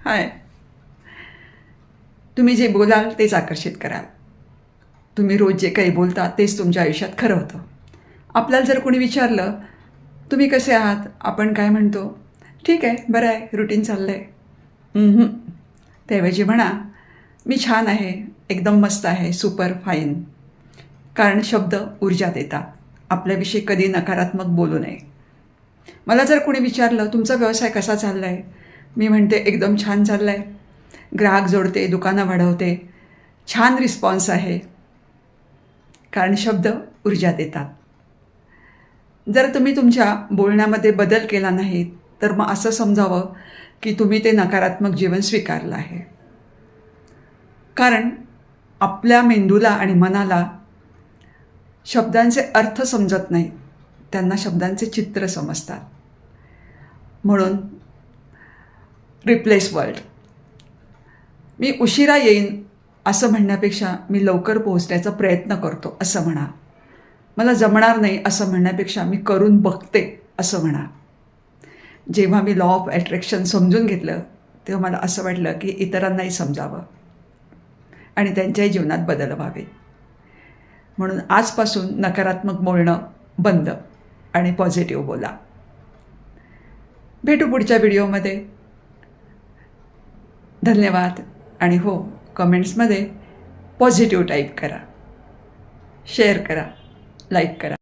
हाय. तुम्ही जे बोलाल तेच आकर्षित कराल. तुम्ही रोज जे काही बोलता तेच तुमच्या आयुष्यात खरं होतं. आपल्याला जर कोणी विचारलं, तुम्ही कसे आहात? आपण काय म्हणतो? ठीक आहे, बरं आहे, रुटीन चाललं आहे. त्याऐवजी म्हणा, मी छान आहे, एकदम मस्त आहे, सुपर फाईन. कारण शब्द ऊर्जा देतात. आपल्याविषयी कधी नकारात्मक बोलू नये. मला जर कोणी विचारलं, तुमचा व्यवसाय कसा चालला आहे? मी म्हणते, एकदम छान चालला आहे. ग्राहक जोडते, दुकानं वाढवते, छान रिस्पॉन्स आहे. कारण शब्द ऊर्जा देतात. जर तुम्ही तुमच्या बोलण्यामध्ये बदल केला नाही तर मग असं समजावं की तुम्ही ते नकारात्मक जीवन स्वीकारलं आहे. कारण आपल्या मेंदूला आणि मनाला शब्दांचे अर्थ समजत नाहीत, त्यांना शब्दांचे चित्र समजतात. म्हणून रिप्लेस वर्ल्ड. मी उशिरा येईन असं म्हणण्यापेक्षा मी लवकर पोहोचण्याचा प्रयत्न करतो असं म्हणा. मला जमणार नाही असं म्हणण्यापेक्षा मी करून बघते असं म्हणा. जेव्हा मी लॉ ऑफ अट्रॅक्शन समजून घेतलं तेव्हा मला असं वाटलं की इतरांनाही समजावं आणि त्यांच्याही जीवनात बदल व्हावे. म्हणून आजपासून नकारात्मक बोलणं बंद आणि पॉझिटिव्ह बोला. भेटू पुढच्या व्हिडिओमध्ये. धन्यवाद. आणि हो, कमेंट्समध्ये पॉझिटिव्ह टाईप करा, शेअर करा, लाईक करा.